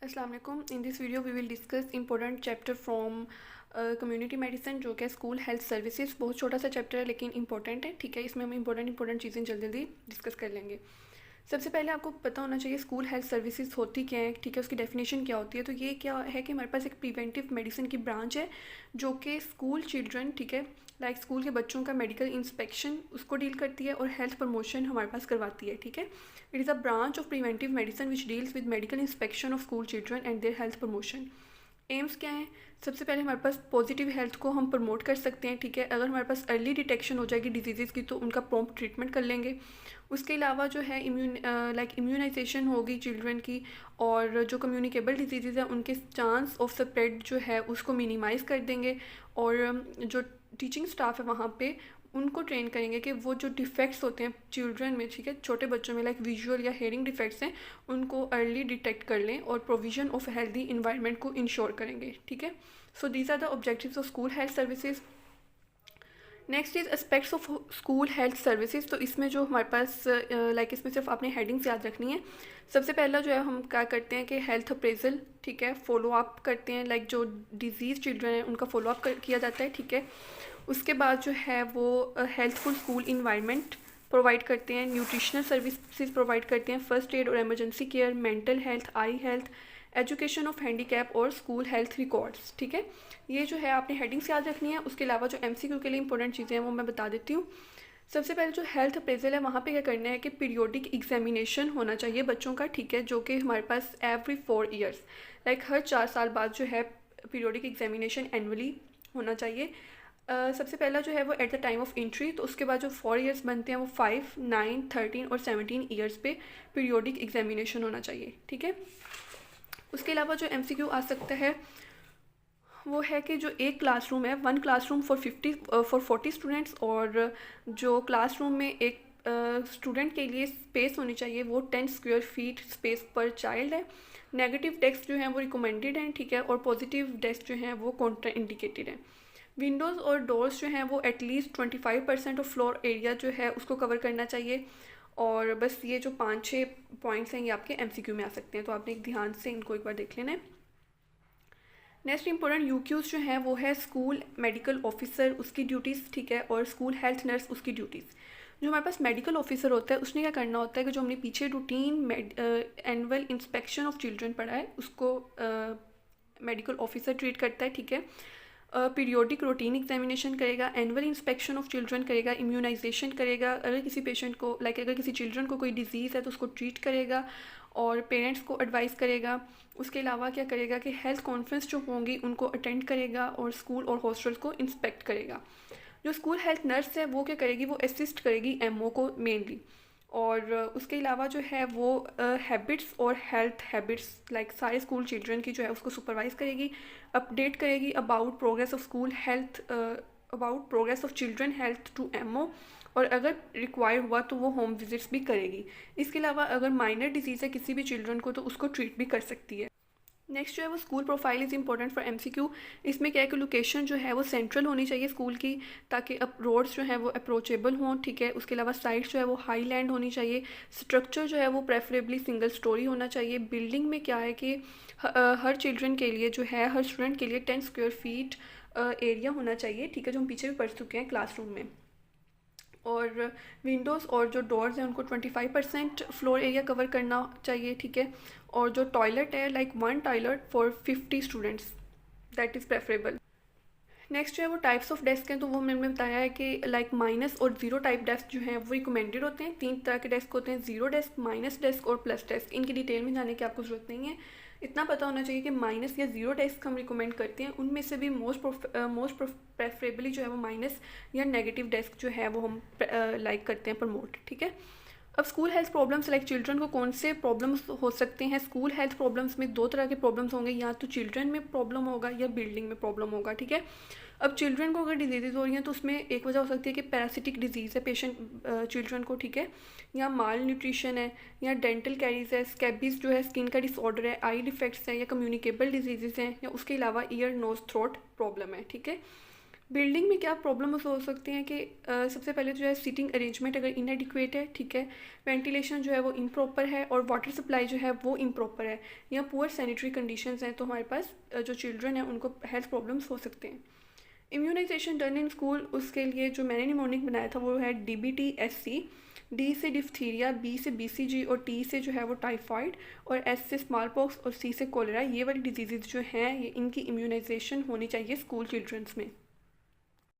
अस्सलाम वालेकुम। In this video we will discuss important chapter from community medicine जो कि स्कूल हेल्थ सर्विसेज। बहुत छोटा सा चैप्टर है लेकिन इंपॉर्टेंट है, ठीक है। इसमें हम इंपॉर्टेंट चीज़ें जल्दी जल्दी डिस्कस कर लेंगे। सबसे पहले आपको पता होना चाहिए स्कूल हेल्थ सर्विसेज होती क्या है, ठीक है, उसकी डेफिनेशन क्या होती है। तो ये क्या है कि हमारे पास एक प्रिवेंटिव मेडिसिन की ब्रांच है जो कि स्कूल चिल्ड्रन, ठीक है, लाइक स्कूल के बच्चों का मेडिकल इंस्पेक्शन उसको डील करती है और हेल्थ प्रमोशन हमारे पास करवाती है, ठीक है। It is a branch of preventive medicine which deals with medical inspection of school children and their health promotion. AIIMS क्या है? सबसे पहले हमारे पास पॉजिटिव हेल्थ को हम प्रमोट कर सकते हैं, ठीक है। अगर हमारे पास अर्ली डिटेक्शन हो जाएगी डिजीज़ की तो उनका प्रॉम्प्ट ट्रीटमेंट कर लेंगे। उसके अलावा जो है इम्यूनाइजेशन होगी चिल्ड्रन की, और जो कम्युनिकेबल डिजीज़ हैं उनके चांस ऑफ स्प्रेड जो है उसको मिनिमाइज़ कर देंगे। और जो टीचिंग स्टाफ है वहाँ पे उनको ट्रेन करेंगे कि वो जो डिफेक्ट्स होते हैं चिल्ड्रन में, ठीक है, छोटे बच्चों में, लाइक विजुअल या हेयरिंग डिफेक्ट्स हैं, उनको अर्ली डिटेक्ट कर लें और प्रोविजन ऑफ हेल्दी इन्वायरमेंट को इंश्योर करेंगे, ठीक है। So these are the objectives of school health services. Next is aspects of school health services. तो इसमें जो हमारे पास इसमें सिर्फ आपने हेडिंग्स याद रखनी है। सबसे पहला जो है हम क्या करते हैं कि हेल्थ अप्रेजल, ठीक है, फॉलो अप करते हैं, लाइक जो डिजीज़ चिल्ड्रन है उनका फॉलो अप किया जाता है, ठीक है। उसके बाद जो है वो हेल्थफुल स्कूल इन्वायरमेंट प्रोवाइड करते हैं, न्यूट्रिशनल सर्विसेज प्रोवाइड करते हैं, फर्स्ट एड और emergency care, mental health, I health, education of handicap और स्कूल हेल्थ रिकॉर्ड्स, ठीक है। ये जो है आपने हेडिंग्स याद रखनी है। उसके अलावा जो एमसीक्यू के लिए इंपॉर्टेंट चीज़ें हैं वो मैं बता देती हूँ। सबसे पहले जो हेल्थ अप्रेजल है वहाँ पे क्या करना है कि पीरियोडिक एग्जामिनेशन होना चाहिए बच्चों का, ठीक है, जो कि हमारे पास एवरी 4 ईयर्स, लाइक हर 4 साल बाद जो है पीरियोडिक एग्जामिनेशन एनुअली होना चाहिए। सबसे पहला जो है वो at the time of entry, तो उसके बाद जो 4 ईयर्स बनते हैं वो 5, 9, 13 और 17 ईयर्स पे पीरियोडिक एग्जामिनेशन होना चाहिए, ठीक है। उसके अलावा जो एमसीक्यू आ सकता है वो है कि जो एक क्लासरूम है, 1 क्लासरूम फॉर 40 स्टूडेंट्स, और जो क्लासरूम में एक स्टूडेंट के लिए स्पेस होनी चाहिए वो 10 स्क्वायर फीट स्पेस पर चाइल्ड है। नेगेटिव डेस्क जो हैं वो रिकमेंडेड हैं, ठीक है, और पॉजिटिव डेस्क जो हैं वो कॉन्ट्रा इंडिकेटेड हैं। विंडोज़ और डोर्स जो हैं वो एटलीस्ट 25% ऑफ फ्लोर एरिया जो है उसको कवर करना चाहिए। और बस ये जो 5-6 पॉइंट्स हैं ये आपके एमसीक्यू में आ सकते हैं, तो आपने एक ध्यान से इनको एक बार देख लेना है। नेक्स्ट इंपॉर्टेंट यूक्यूज़ जो हैं वो है स्कूल मेडिकल ऑफिसर, उसकी ड्यूटीज़, ठीक है, और स्कूल हेल्थ नर्स, उसकी ड्यूटीज़। जो हमारे पास मेडिकल ऑफिसर होता है उसने क्या करना होता है कि जो हमने पीछे routine annual inspection of children पढ़ा है उसको मेडिकल ऑफिसर ट्रीट करता है, ठीक है। पीरियोडिक रूटीन एग्जामिनेशन करेगा, एनुअल इंस्पेक्शन ऑफ चिल्ड्रन करेगा, इम्यूनाइजेशन करेगा, अगर किसी पेशेंट को अगर किसी चिल्ड्रन को कोई डिजीज़ है तो उसको ट्रीट करेगा और पेरेंट्स को एडवाइस करेगा। उसके अलावा क्या करेगा कि हेल्थ कॉन्फ्रेंस जो होंगी उनको अटेंड करेगा और स्कूल और हॉस्टल्स को इंस्पेक्ट करेगा। जो स्कूल हेल्थ नर्स है वो क्या करेगी, वो असिस्ट करेगी एमओ को मेनली। और उसके अलावा जो है वो हैबिट्स और हेल्थ हैबिट्स, लाइक सारे स्कूल चिल्ड्रन की जो है उसको सुपरवाइज़ करेगी, अपडेट करेगी about progress of school health, about progress of children health to MO, और अगर रिक्वायर्ड हुआ तो वो होम विजिट्स भी करेगी। इसके अलावा अगर माइनर डिजीज़ है किसी भी चिल्ड्रन को तो उसको ट्रीट भी कर सकती है। नेक्स्ट जो है वो school profile is important for MCQ. इसमें क्या है कि लोकेशन जो है वो सेंट्रल होनी चाहिए स्कूल की, ताकि अब रोड्स जो हैं वो अप्रोचेबल हों, ठीक है। उसके अलावा साइट्स जो है वो हाई लैंड होनी चाहिए। स्ट्रक्चर जो है वो प्रेफरेबली सिंगल स्टोरी होना चाहिए। बिल्डिंग में क्या है कि हर चिल्ड्रन के लिए जो है, हर स्टूडेंट के लिए 10 स्क्वायर फीट एरिया होना चाहिए, ठीक है, जो हम पीछे भी पढ़ चुके हैं क्लासरूम में। और विंडोज़ और जो डोर्स हैं उनको 25% फ्लोर एरिया कवर करना चाहिए, ठीक है। और जो टॉयलेट है, like 1 toilet for 50 students, that is preferable. Next जो है वो टाइप्स ऑफ डेस्क हैं, तो वो मैंने बताया है कि लाइक माइनस और ज़ीरो टाइप डेस्क जो हैं वो रिकमेंडेड होते हैं। 3 तरह के डेस्क होते हैं, ज़ीरो डेस्क, माइनस डेस्क और प्लस डेस्क। इनकी डिटेल में जाने की आपको ज़रूरत नहीं है, इतना पता होना चाहिए कि माइनस या ज़ीरो डेस्क हम रिकमेंड करते हैं। उनमें से भी मोस्ट प्रेफरेबली जो है वो माइनस या नेगेटिव डेस्क जो है वो हम लाइक करते हैं प्रमोट, ठीक है। अब school health problems, like children को कौन से प्रॉब्लम्स हो सकते हैं। स्कूल हेल्थ प्रॉब्लम्स में 2 तरह के प्रॉब्लम्स होंगे, या तो चिल्ड्रन में प्रॉब्लम होगा या बिल्डिंग में प्रॉब्लम होगा, ठीक है। अब चिल्ड्रन को अगर डिजीज़ हो रही हैं तो उसमें एक वजह हो सकती है कि पैरासिटिक डिजीज़ है पेशेंट चिल्ड्रन को, ठीक है, या माल न्यूट्रिशन है, या डेंटल कैरीज है, स्कैबीज जो है स्किन का डिसऑर्डर है, आई डिफेक्ट्स है, या कम्युनिकेबल डिजीज़ हैं, या उसके अलावा ईयर नोज थ्रोट प्रॉब्लम है, ठीक है। बिल्डिंग में क्या प्रॉब्लम्स हो सकती हैं कि सबसे पहले जो है सीटिंग अरेंजमेंट अगर इनएडिक्वेट है, ठीक है, वेंटिलेशन जो है वो इम्प्रॉपर है और वाटर सप्लाई जो है वो इम्प्रॉपर है, या पुअर सैनिटरी कंडीशंस हैं, तो हमारे पास जो चिल्ड्रन हैं उनको हेल्थ प्रॉब्लम्स हो सकते हैं। इम्यूनाइजेशन डन इन स्कूल, उसके लिए जो मैंने निमोनिक बनाया था वो है DBT-SC, डी से डिफ्थीरिया, बी से BCG और टी से जो है वो टाइफाइड, और एस से स्मॉल पॉक्स और सी से कोलेरा। ये वाली डिजीज़ जो हैं ये इनकी इम्यूनाइजेशन होनी चाहिए स्कूल चिल्ड्रंस में।